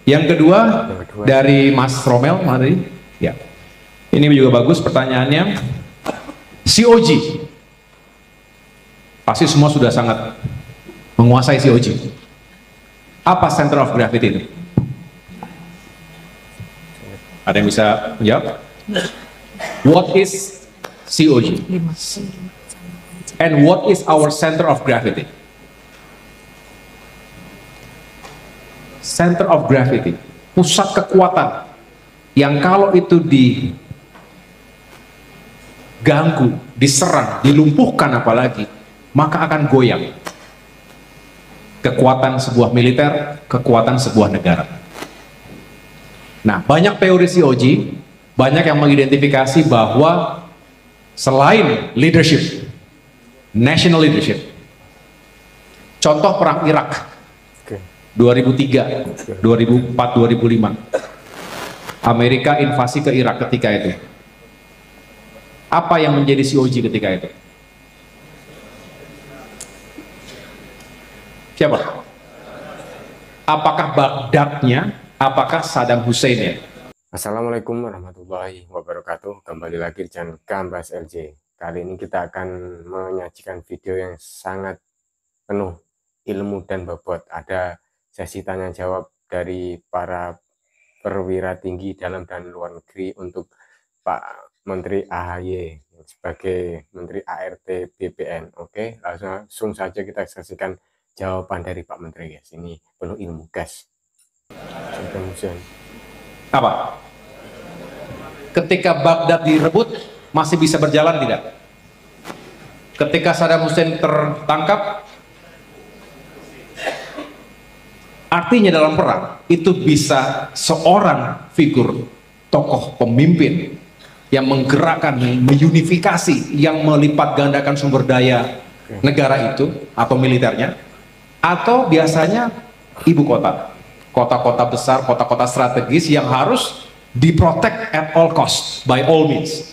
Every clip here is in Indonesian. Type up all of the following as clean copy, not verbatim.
Yang kedua dari Mas Romel, mari. Ya. Ini juga bagus pertanyaannya. COG. Pasti semua sudah sangat menguasai COG. Apa center of gravity itu? Ada yang bisa menjawab? What is COG? And what is our center of gravity? Center of gravity, pusat kekuatan yang kalau itu diganggu, diserang, dilumpuhkan apalagi, maka akan goyang. Kekuatan sebuah militer, kekuatan sebuah negara. Nah, banyak teori COG, banyak yang mengidentifikasi bahwa selain leadership, national leadership, contoh perang Irak 2003, 2004, 2005, Amerika invasi ke Irak ketika itu. Apa yang menjadi COG ketika itu? Siapa? Apakah Baghdadnya? Apakah Saddam Hussein-nya? Assalamualaikum warahmatullahi wabarakatuh. Kembali lagi di channel Gambas LJ. Kali ini kita akan menyajikan video yang sangat penuh ilmu dan bobot. Ada sesi tanya jawab dari para perwira tinggi dalam dan luar negeri untuk Pak Menteri AHY sebagai Menteri ART BPN. Oke, langsung saja kita saksikan jawaban dari Pak Menteri, guys. Ini penuh ilmu, guys. Apa? Ketika Baghdad direbut, masih bisa berjalan tidak? Ketika Saddam Hussein tertangkap, artinya dalam perang itu bisa seorang figur tokoh pemimpin yang menggerakkan, meunifikasi, yang melipat gandakan sumber daya negara itu atau militernya, atau biasanya ibu kota, kota-kota besar, kota-kota strategis yang harus diprotect at all cost, by all means.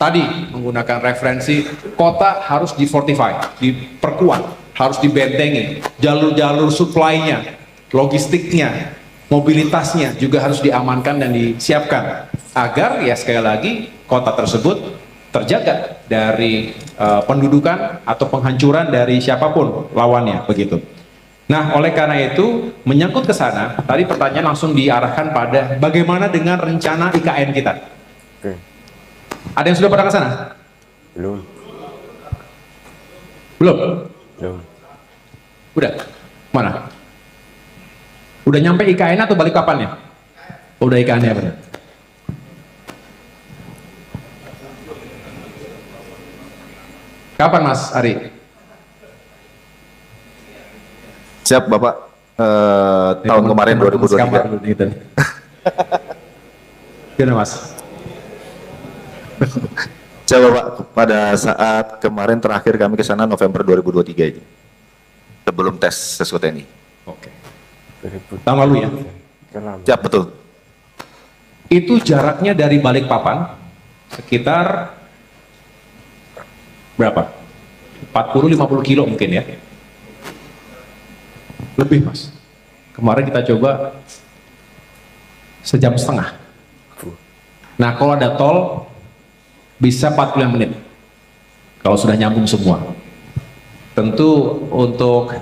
Tadi menggunakan referensi kota harus difortify, diperkuat, harus dibentengi, jalur-jalur supply-nya, logistiknya, mobilitasnya juga harus diamankan dan disiapkan agar ya sekali lagi kota tersebut terjaga dari pendudukan atau penghancuran dari siapapun lawannya, begitu. Nah, oleh karena itu menyangkut ke sana, tadi pertanyaan langsung diarahkan pada bagaimana dengan rencana IKN kita. Oke. Ada yang sudah pernah ke sana? Belum. Belum? Belum. Udah? Mana? Udah nyampe IKN atau balik kapannya? Udah IKN ya benar. Kapan Mas Ari? Siap Bapak, tahun kemarin 2023. Gitu. Gimana Mas? Siap Bapak, pada saat kemarin terakhir kami ke sana November 2023 ini. Sebelum tes TNI. Oke. Tahun lalu ya? Siap, betul. Itu jaraknya dari Balikpapan sekitar berapa? 40-50 kilo mungkin ya? Lebih Mas. Kemarin kita coba sejam setengah. Nah, kalau ada tol bisa 45 menit kalau sudah nyambung semua. Tentu untuk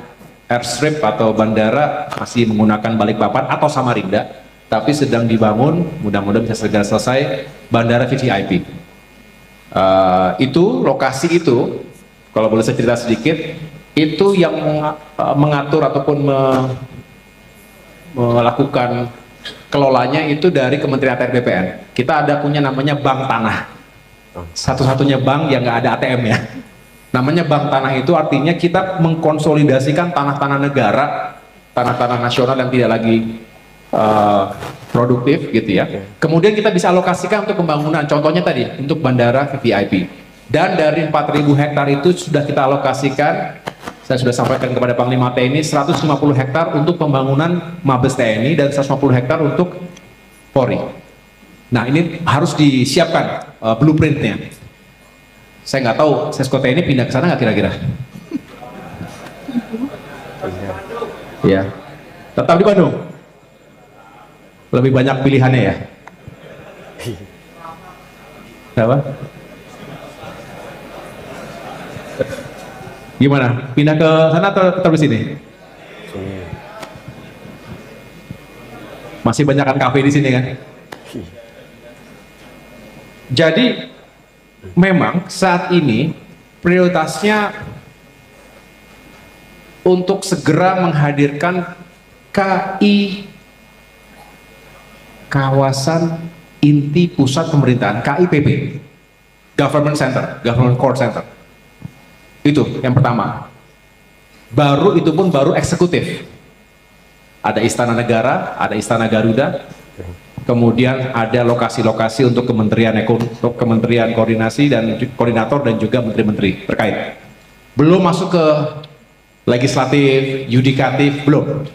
airstrip atau bandara masih menggunakan Balikpapan atau Samarinda, tapi sedang dibangun, mudah-mudahan bisa segera selesai bandara VVIP. Itu lokasi itu, kalau boleh saya cerita sedikit, itu yang mengatur ataupun melakukan kelolanya itu dari Kementerian ATR BPN. Kita ada punya namanya Bank Tanah, satu-satunya bank yang nggak ada ATM ya. Namanya Bank Tanah itu artinya kita mengkonsolidasikan tanah-tanah negara, tanah-tanah nasional yang tidak lagi produktif gitu ya. Kemudian kita bisa alokasikan untuk pembangunan, contohnya tadi untuk bandara VIP. Dan dari 4.000 hektar itu sudah kita alokasikan, saya sudah sampaikan kepada Panglima TNI, 150 hektar untuk pembangunan Mabes TNI dan 150 hektar untuk Polri. Nah, ini harus disiapkan blueprintnya. Saya nggak tahu Sesko TNI pindah ke sana nggak kira-kira? Ya, tetap di Bandung. Lebih banyak pilihannya ya. Apa? Gimana? Pindah ke sana atau tetap di sini? Sini. Masih banyakkan kafe di sini kan? Jadi memang saat ini prioritasnya untuk segera menghadirkan KI, kawasan inti pusat pemerintahan, KIPP, Government Center, Government Core Center. Itu yang pertama. Baru itu pun baru eksekutif. Ada Istana Negara, ada Istana Garuda, kemudian ada lokasi-lokasi untuk Kementerian Koordinasi dan Koordinator dan juga menteri-menteri terkait. Belum masuk ke legislatif, yudikatif, belum.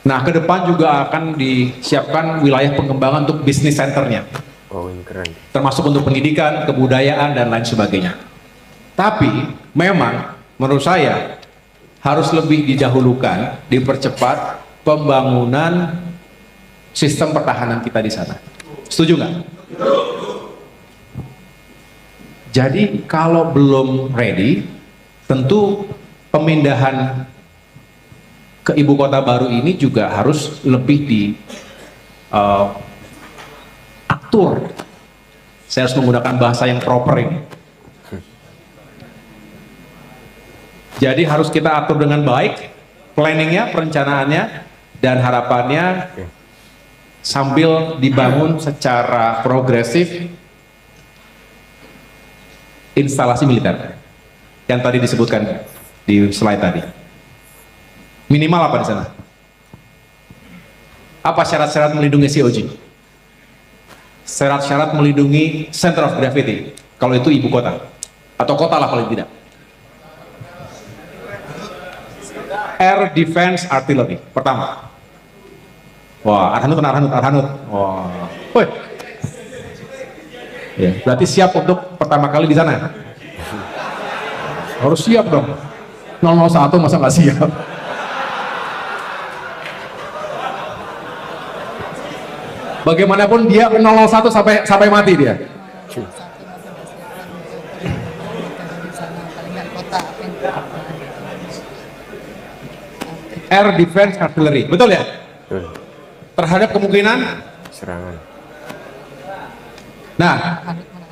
Nah, ke depan juga akan disiapkan wilayah pengembangan untuk bisnis centernya. Oh, ini keren. Termasuk untuk pendidikan, kebudayaan, dan lain sebagainya. Tapi memang menurut saya harus lebih didahulukan, dipercepat pembangunan sistem pertahanan kita di sana. Setuju nggak? Jadi kalau belum ready, tentu pemindahan ke ibu kota baru ini juga harus lebih diatur. Saya harus menggunakan bahasa yang proper ini. Jadi harus kita atur dengan baik planningnya, perencanaannya, dan harapannya sambil dibangun secara progresif instalasi militer yang tadi disebutkan di slide tadi. Minimal apa di sana? Apa syarat-syarat melindungi COG? Syarat-syarat melindungi center of gravity kalau itu ibu kota atau kota lah paling tidak. Air Defense Artillery pertama. Wah, Arhanut. Wah, woi. Ya, berarti siap untuk pertama kali di sana. Harus siap dong. 001 masa nggak siap? Bagaimanapun dia 001 sampai mati dia. Air Defense Artillery, betul ya? Betul. Terhadap kemungkinan Serangan. Nah,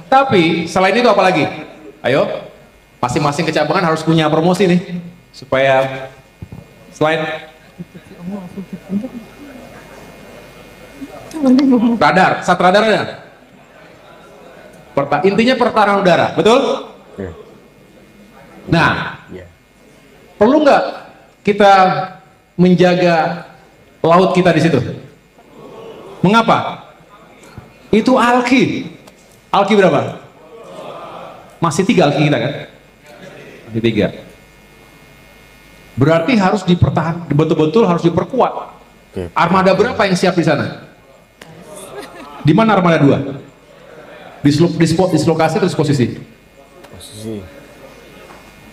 tapi selain itu apa lagi? Ayo, masing-masing kecamatan harus punya promosi nih, supaya slide. Radar, sat radar ada. Intinya pertahanan udara, betul? Nah, perlu nggak kita menjaga laut kita di situ? Mengapa? Itu alki. Alki berapa? Masih 3 alki kita kan? Masih 3. Berarti harus dipertahankan, betul-betul harus diperkuat. Armada berapa yang siap di sana? Di mana armada 2? Dislokasi atau disposisi? Posisi.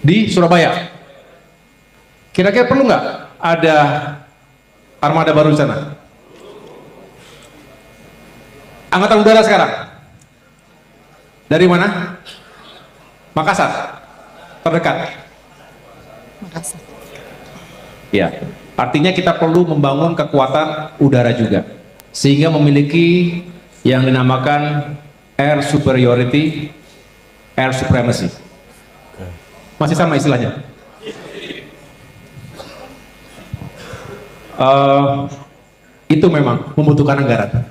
Di Surabaya. Kira-kira perlu nggak ada armada baru di sana? Angkatan Udara sekarang dari mana? Makassar, terdekat. Makassar. Ya, artinya kita perlu membangun kekuatan udara juga, sehingga memiliki yang dinamakan air superiority, air supremacy. Masih sama istilahnya. Itu memang membutuhkan anggaran.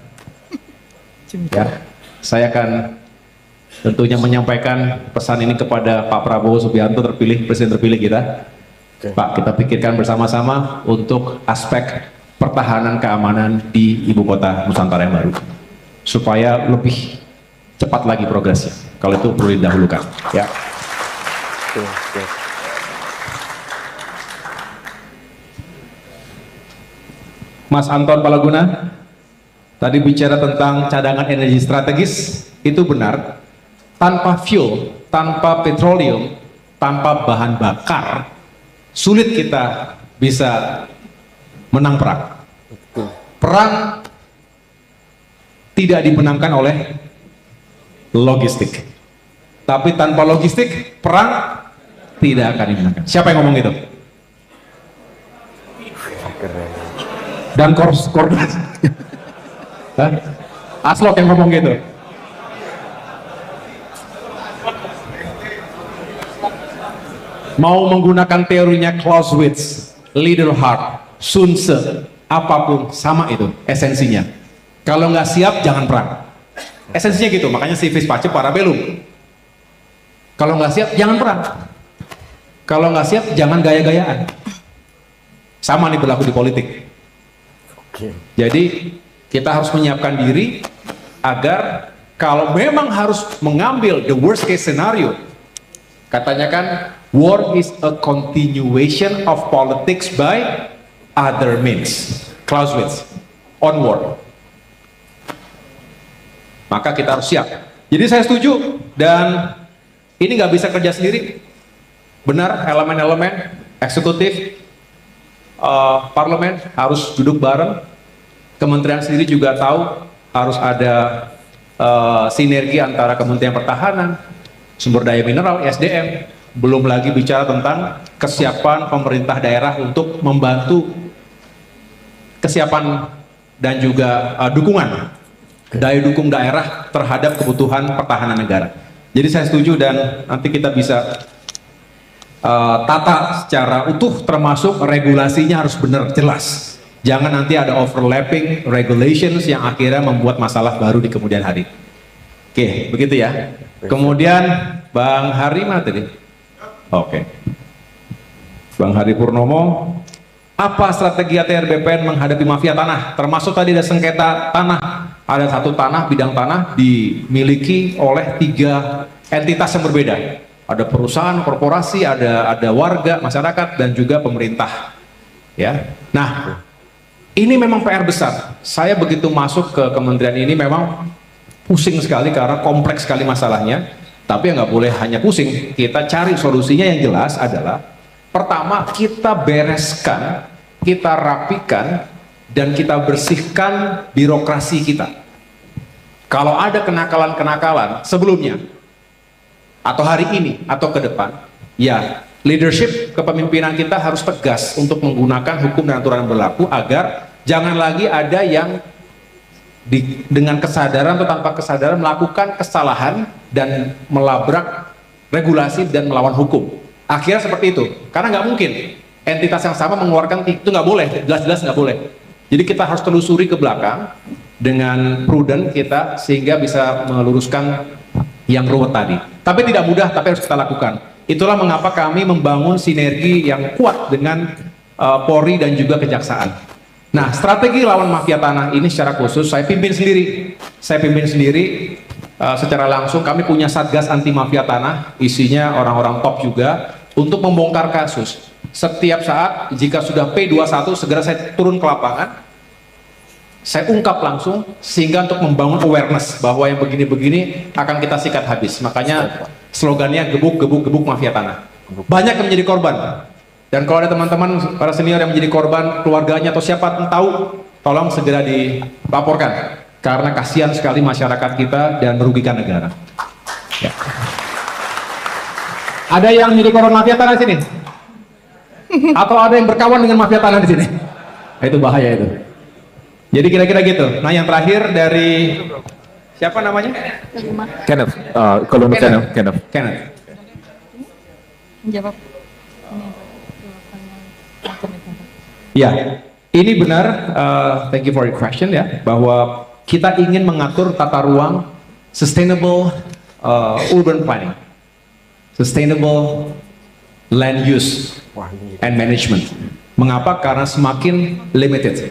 Ya, saya akan tentunya menyampaikan pesan ini kepada Pak Prabowo Subianto terpilih, presiden terpilih kita. Pak, kita pikirkan bersama-sama untuk aspek pertahanan keamanan di ibu kota Nusantara yang baru, supaya lebih cepat lagi progresnya. Kalau itu perlu didahulukan. Ya. Mas Anton Palaguna tadi bicara tentang cadangan energi strategis, itu benar. Tanpa fuel, tanpa petroleum, tanpa bahan bakar, sulit kita bisa menang perang. perang tidak dimenangkan oleh logistik. Tapi tanpa logistik, perang tidak akan dimenangkan. Siapa yang ngomong itu? Dan korban. Aslok yang ngomong gitu. Mau menggunakan teorinya Clausewitz, Leaderhard, Sun Tzu, apapun sama itu esensinya. Kalau nggak siap jangan perang. Esensinya gitu, makanya civis pacem parabellum. Kalau nggak siap jangan perang. Kalau nggak siap jangan gaya-gayaan. Sama nih berlaku di politik. Jadi kita harus menyiapkan diri agar kalau memang harus mengambil the worst case scenario, katanya kan war is a continuation of politics by other means. Clausewitz on war. Maka kita harus siap. Jadi saya setuju, dan ini nggak bisa kerja sendiri. Benar, elemen-elemen eksekutif, parlemen harus duduk bareng. Kementerian sendiri juga tahu harus ada sinergi antara Kementerian Pertahanan, sumber daya mineral, SDM. Belum lagi bicara tentang kesiapan pemerintah daerah untuk membantu kesiapan dan juga dukungan, daya dukung daerah terhadap kebutuhan pertahanan negara. Jadi saya setuju, dan nanti kita bisa tata secara utuh, termasuk regulasinya harus benar, jelas. Jangan nanti ada overlapping regulations yang akhirnya membuat masalah baru di kemudian hari. Oke, begitu ya. Kemudian Bang Hari mana tadi? Oke. Bang Hari Purnomo, apa strategi ATR BPN menghadapi mafia tanah? Termasuk tadi ada sengketa tanah. Ada satu tanah, bidang tanah dimiliki oleh 3 entitas yang berbeda. Ada perusahaan, korporasi, ada warga, masyarakat, dan juga pemerintah. Ya. Nah, ini memang PR besar. Saya begitu masuk ke kementerian ini memang pusing sekali karena kompleks sekali masalahnya. Tapi nggak boleh hanya pusing. Kita cari solusinya yang jelas adalah, pertama kita bereskan, kita rapikan, dan kita bersihkan birokrasi kita. Kalau ada kenakalan-kenakalan sebelumnya, atau hari ini, atau ke depan, ya leadership kepemimpinan kita harus tegas untuk menggunakan hukum dan aturan yang berlaku agar jangan lagi ada yang dengan kesadaran atau tanpa kesadaran melakukan kesalahan dan melabrak regulasi dan melawan hukum. Akhirnya seperti itu, karena nggak mungkin entitas yang sama mengeluarkan itu, nggak boleh, jelas-jelas nggak boleh. Jadi kita harus telusuri ke belakang dengan prudent kita sehingga bisa meluruskan yang ruwet tadi. Tapi tidak mudah, tapi harus kita lakukan. Itulah mengapa kami membangun sinergi yang kuat dengan Polri dan juga Kejaksaan. Nah, strategi lawan mafia tanah ini secara khusus saya pimpin sendiri. Saya pimpin sendiri secara langsung. Kami punya Satgas Anti Mafia Tanah, isinya orang-orang top juga, untuk membongkar kasus. Setiap saat jika sudah P21 segera saya turun ke lapangan, saya ungkap langsung sehingga untuk membangun awareness bahwa yang begini-begini akan kita sikat habis. Makanya slogannya gebuk gebuk gebuk mafia tanah. Banyak yang menjadi korban. Dan kalau ada teman-teman para senior yang menjadi korban, keluarganya atau siapa tahu, tolong segera dilaporkan karena kasihan sekali masyarakat kita dan merugikan negara. Ya. Ada yang menjadi korban mafia tanah di sini? Atau ada yang berkawan dengan mafia tanah di sini? Nah, itu bahaya itu. Jadi kira-kira gitu. Nah, yang terakhir dari siapa namanya? Kenneth. Kenneth. Menjawab. Ya, ini benar. Thank you for your question ya, bahwa kita ingin mengatur tata ruang sustainable urban planning, sustainable land use and management. Mengapa? Karena semakin limited,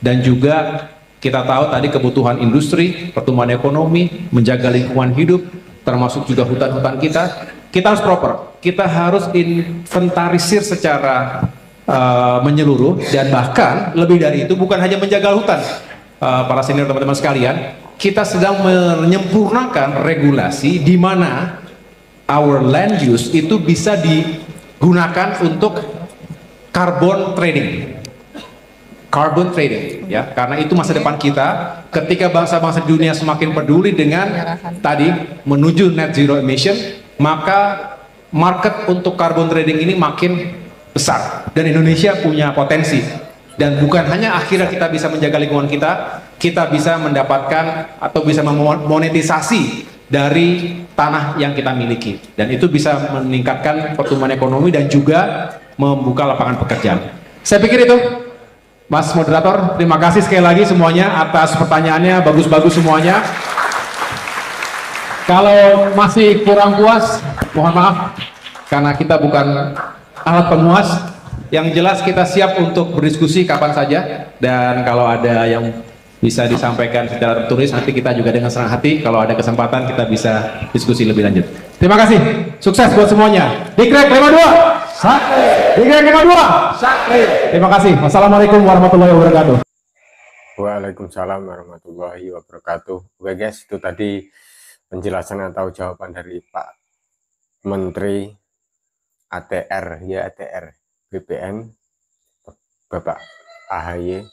dan juga kita tahu tadi kebutuhan industri, pertumbuhan ekonomi, menjaga lingkungan hidup, termasuk juga hutan-hutan kita harus proper. Kita harus inventarisir secara menyeluruh, dan bahkan lebih dari itu, bukan hanya menjaga hutan, para senior teman-teman sekalian, kita sedang menyempurnakan regulasi di mana our land use itu bisa digunakan untuk carbon trading. carbon trading, ya, karena itu masa depan kita. Ketika bangsa-bangsa di dunia semakin peduli dengan tadi menuju net zero emission, maka market untuk carbon trading ini makin besar, dan Indonesia punya potensi. Dan bukan hanya akhirnya kita bisa menjaga lingkungan kita bisa mendapatkan atau bisa memonetisasi dari tanah yang kita miliki, dan itu bisa meningkatkan pertumbuhan ekonomi dan juga membuka lapangan pekerjaan. Saya pikir itu, Mas Moderator. Terima kasih sekali lagi semuanya atas pertanyaannya, bagus-bagus semuanya. Kalau masih kurang puas, mohon maaf, karena kita bukan alat pemuas. Yang jelas kita siap untuk berdiskusi kapan saja, dan kalau ada yang bisa disampaikan secara tertulis, nanti kita juga dengan senang hati kalau ada kesempatan kita bisa diskusi lebih lanjut. Terima kasih, sukses buat semuanya. Dikrek 52 Sakri. Dikrek 52 Sakri. Terima kasih. Wassalamualaikum warahmatullahi wabarakatuh. Waalaikumsalam warahmatullahi wabarakatuh. Oke guys, itu tadi penjelasan atau jawaban dari Pak Menteri ATR, ya ATR BPN, Bapak AHY.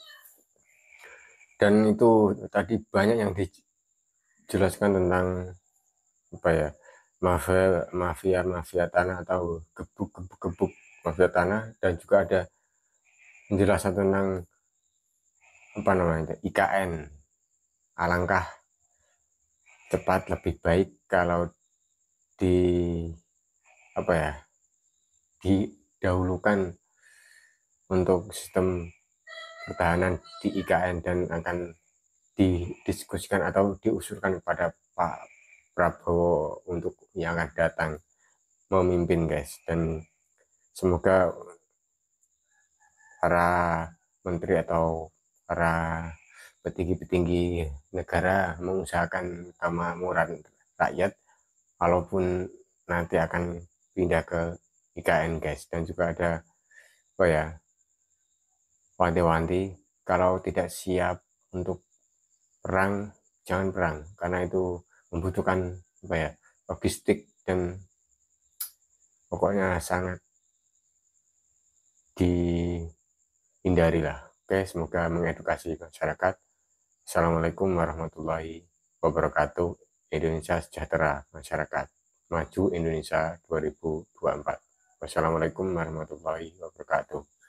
Dan itu tadi banyak yang dijelaskan tentang apa ya, mafia tanah atau gebuk mafia tanah, dan juga ada penjelasan tentang apa namanya IKN. Alangkah cepat lebih baik kalau didahulukan untuk sistem pertahanan di IKN, dan akan didiskusikan atau diusulkan kepada Pak Prabowo untuk yang akan datang memimpin guys. Dan semoga para menteri atau para petinggi-petinggi negara mengusahakan kemakmuran rakyat, walaupun nanti akan pindah ke IKN guys. Dan juga ada apa ya, wanti-wanti, kalau tidak siap untuk perang jangan perang, karena itu membutuhkan apa ya, logistik, dan pokoknya sangat dihindari lah. Oke, semoga mengedukasi masyarakat. Assalamualaikum warahmatullahi wabarakatuh. Indonesia sejahtera, masyarakat maju Indonesia 2024. Wassalamualaikum warahmatullahi wabarakatuh.